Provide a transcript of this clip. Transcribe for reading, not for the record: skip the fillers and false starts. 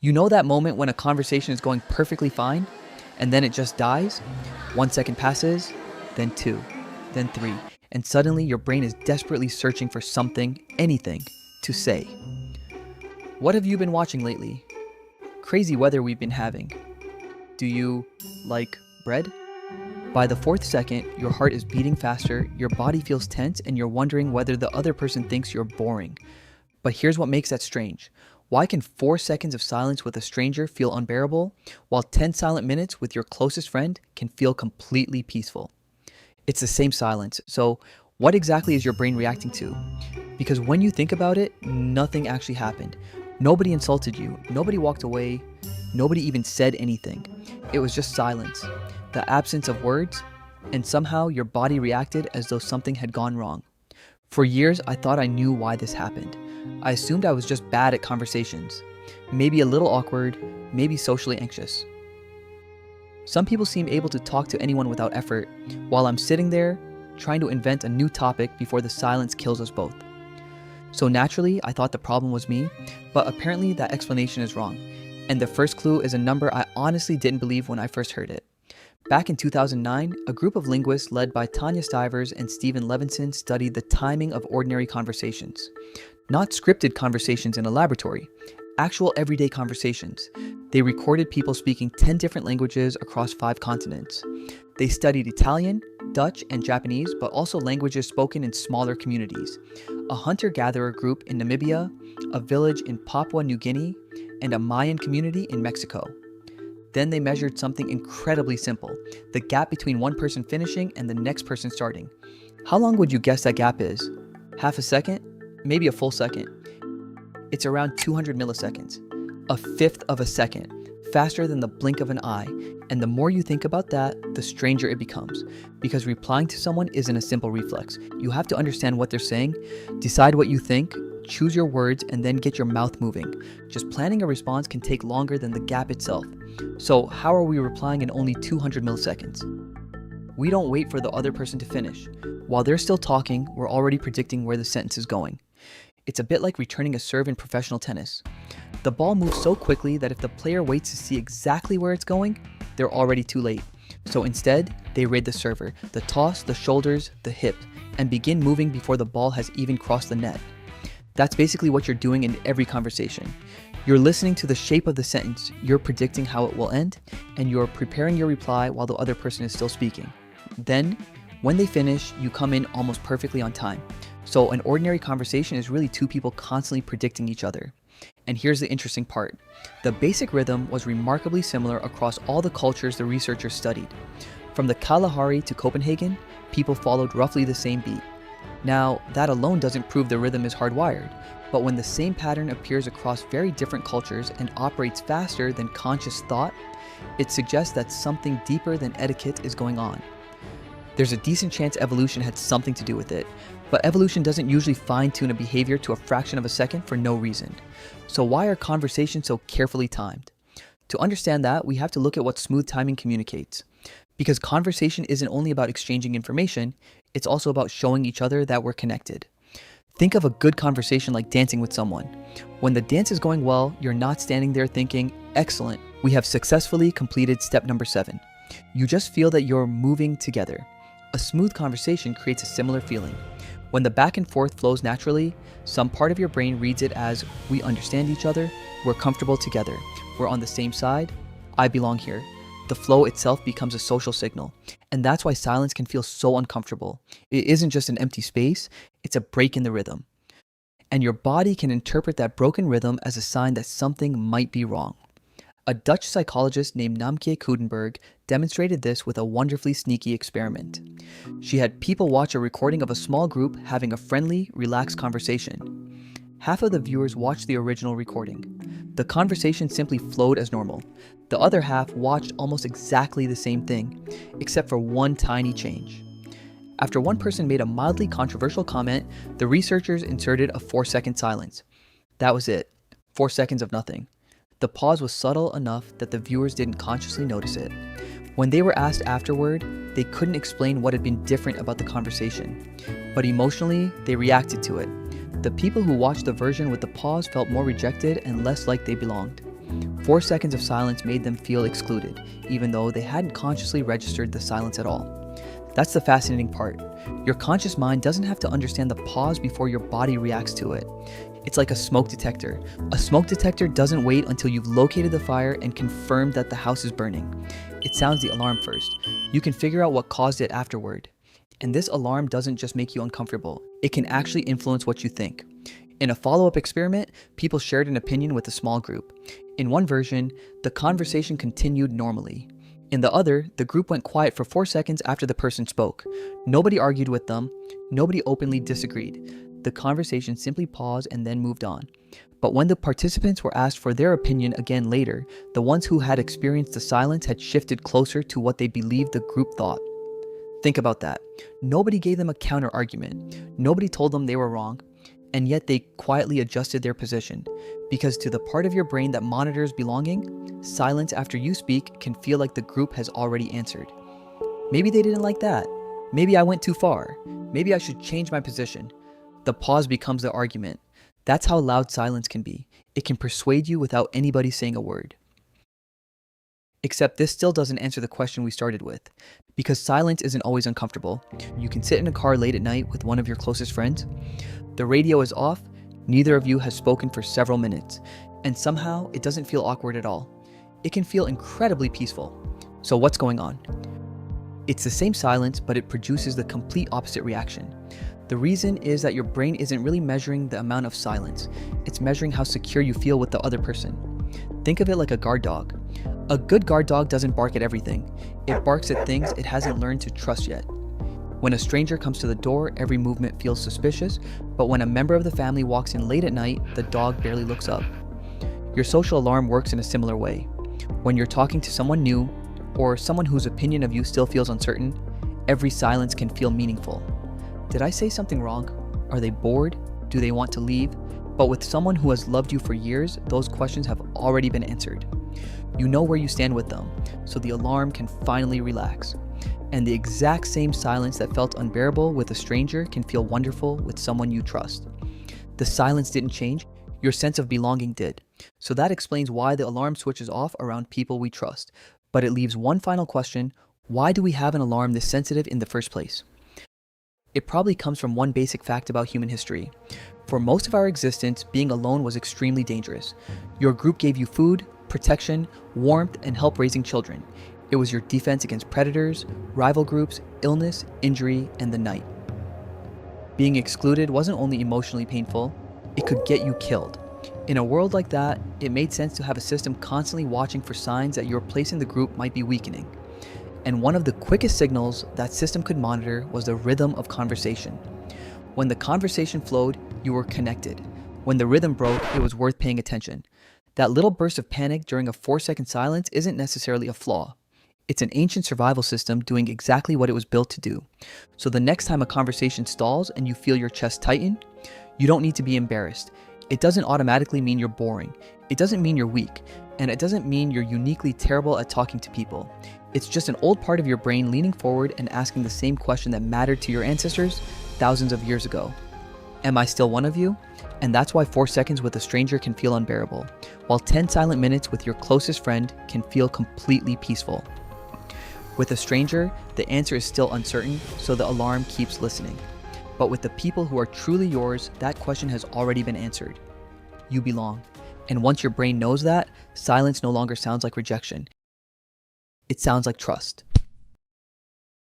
You know that moment when a conversation is going perfectly fine, and then it just dies? 1 second passes, then 2, then 3, and suddenly your brain is desperately searching for something, anything, to say. What have you been watching lately? Crazy weather we've been having. Do you like bread? By the 4th second, your heart is beating faster, your body feels tense, and you're wondering whether the other person thinks you're boring. But here's what makes that strange. Why can 4 seconds of silence with a stranger feel unbearable, while 10 silent minutes with your closest friend can feel completely peaceful? It's the same silence, so what exactly is your brain reacting to? Because when you think about it, nothing actually happened. Nobody insulted you, nobody walked away, nobody even said anything. It was just silence, the absence of words, and somehow your body reacted as though something had gone wrong. For years, I thought I knew why this happened. I assumed I was just bad at conversations. Maybe a little awkward, maybe socially anxious. Some people seem able to talk to anyone without effort, while I'm sitting there trying to invent a new topic before the silence kills us both. So naturally, I thought the problem was me, but apparently that explanation is wrong. And the first clue is a number I honestly didn't believe when I first heard it. Back in 2009, a group of linguists led by Stivers and Enfield Levinson studied the timing of ordinary conversations. Not scripted conversations in a laboratory, actual everyday conversations. They recorded people speaking 10 different languages across 5 continents. They studied Italian, Dutch, and Japanese, but also languages spoken in smaller communities. A hunter-gatherer group in Namibia, a village in Papua New Guinea, and a Mayan community in Mexico. Then they measured something incredibly simple, the gap between one person finishing and the next person starting. How long would you guess that gap is? Half a second? Maybe a full second. It's around 200 milliseconds, a fifth of a second, faster than the blink of an eye. And the more you think about that, the stranger it becomes. Because replying to someone isn't a simple reflex. You have to understand what they're saying, decide what you think, choose your words, and then get your mouth moving. Just planning a response can take longer than the gap itself. So how are we replying in only 200 milliseconds? We don't wait for the other person to finish. While they're still talking, we're already predicting where the sentence is going. It's a bit like returning a serve in professional tennis. The ball moves so quickly that if the player waits to see exactly where it's going, they're already too late. So instead, they read the server, the toss, the shoulders, the hip, and begin moving before the ball has even crossed the net. That's basically what you're doing in every conversation. You're listening to the shape of the sentence, you're predicting how it will end, and you're preparing your reply while the other person is still speaking. Then, when they finish, you come in almost perfectly on time. So an ordinary conversation is really 2 people constantly predicting each other. And here's the interesting part. The basic rhythm was remarkably similar across all the cultures the researchers studied. From the Kalahari to Copenhagen, people followed roughly the same beat. Now, that alone doesn't prove the rhythm is hardwired, but when the same pattern appears across very different cultures and operates faster than conscious thought, it suggests that something deeper than etiquette is going on. There's a decent chance evolution had something to do with it, but evolution doesn't usually fine-tune a behavior to a fraction of a second for no reason. So why are conversations so carefully timed? To understand that, we have to look at what smooth timing communicates. Because conversation isn't only about exchanging information, it's also about showing each other that we're connected. Think of a good conversation like dancing with someone. When the dance is going well, you're not standing there thinking, excellent, we have successfully completed step number 7. You just feel that you're moving together. A smooth conversation creates a similar feeling. When the back and forth flows naturally, some part of your brain reads it as, we understand each other, we're comfortable together, we're on the same side, I belong here. The flow itself becomes a social signal. And that's why silence can feel so uncomfortable. It isn't just an empty space, it's a break in the rhythm. And your body can interpret that broken rhythm as a sign that something might be wrong. A Dutch psychologist named Koudenburg demonstrated this with a wonderfully sneaky experiment. She had people watch a recording of a small group having a friendly, relaxed conversation. Half of the viewers watched the original recording. The conversation simply flowed as normal. The other half watched almost exactly the same thing, except for one tiny change. After one person made a mildly controversial comment, the researchers inserted a 4-second silence. That was it. 4 seconds of nothing. The pause was subtle enough that the viewers didn't consciously notice it. When they were asked afterward, they couldn't explain what had been different about the conversation. But emotionally, they reacted to it. The people who watched the version with the pause felt more rejected and less like they belonged. 4 seconds of silence made them feel excluded, even though they hadn't consciously registered the silence at all. That's the fascinating part. Your conscious mind doesn't have to understand the pause before your body reacts to it. It's like a smoke detector. A smoke detector doesn't wait until you've located the fire and confirmed that the house is burning. It sounds the alarm first. You can figure out what caused it afterward. And this alarm doesn't just make you uncomfortable. It can actually influence what you think. In a follow-up experiment, people shared an opinion with a small group. In one version, the conversation continued normally. In the other, the group went quiet for 4 seconds after the person spoke. Nobody argued with them. Nobody openly disagreed. The conversation simply paused and then moved on. But when the participants were asked for their opinion again later, the ones who had experienced the silence had shifted closer to what they believed the group thought. Think about that. Nobody gave them a counter-argument. Nobody told them they were wrong. And yet they quietly adjusted their position. Because to the part of your brain that monitors belonging, silence after you speak can feel like the group has already answered. Maybe they didn't like that. Maybe I went too far. Maybe I should change my position. The pause becomes the argument. That's how loud silence can be. It can persuade you without anybody saying a word. Except this still doesn't answer the question we started with. Because silence isn't always uncomfortable. You can sit in a car late at night with one of your closest friends. The radio is off, neither of you has spoken for several minutes, and somehow it doesn't feel awkward at all. It can feel incredibly peaceful. So what's going on? It's the same silence, but it produces the complete opposite reaction. The reason is that your brain isn't really measuring the amount of silence. It's measuring how secure you feel with the other person. Think of it like a guard dog. A good guard dog doesn't bark at everything. It barks at things it hasn't learned to trust yet. When a stranger comes to the door, every movement feels suspicious, but when a member of the family walks in late at night, the dog barely looks up. Your social alarm works in a similar way. When you're talking to someone new, or someone whose opinion of you still feels uncertain, every silence can feel meaningful. Did I say something wrong? Are they bored? Do they want to leave? But with someone who has loved you for years, those questions have already been answered. You know where you stand with them, so the alarm can finally relax. And the exact same silence that felt unbearable with a stranger can feel wonderful with someone you trust. The silence didn't change, your sense of belonging did. So that explains why the alarm switches off around people we trust. But it leaves one final question: why do we have an alarm this sensitive in the first place? It probably comes from one basic fact about human history. For most of our existence, being alone was extremely dangerous. Your group gave you food, protection, warmth, and help raising children. It was your defense against predators, rival groups, illness, injury, and the night. Being excluded wasn't only emotionally painful, it could get you killed. In a world like that, it made sense to have a system constantly watching for signs that your place in the group might be weakening. And one of the quickest signals that system could monitor was the rhythm of conversation. When the conversation flowed, you were connected. When the rhythm broke, it was worth paying attention. That little burst of panic during a 4-second silence isn't necessarily a flaw. It's an ancient survival system doing exactly what it was built to do. So the next time a conversation stalls and you feel your chest tighten, you don't need to be embarrassed. It doesn't automatically mean you're boring. It doesn't mean you're weak. And it doesn't mean you're uniquely terrible at talking to people. It's just an old part of your brain leaning forward and asking the same question that mattered to your ancestors thousands of years ago. Am I still one of you? And that's why 4 seconds with a stranger can feel unbearable, while 10 silent minutes with your closest friend can feel completely peaceful. With a stranger, the answer is still uncertain, so the alarm keeps listening. But with the people who are truly yours, that question has already been answered. You belong. And once your brain knows that, silence no longer sounds like rejection. It sounds like trust.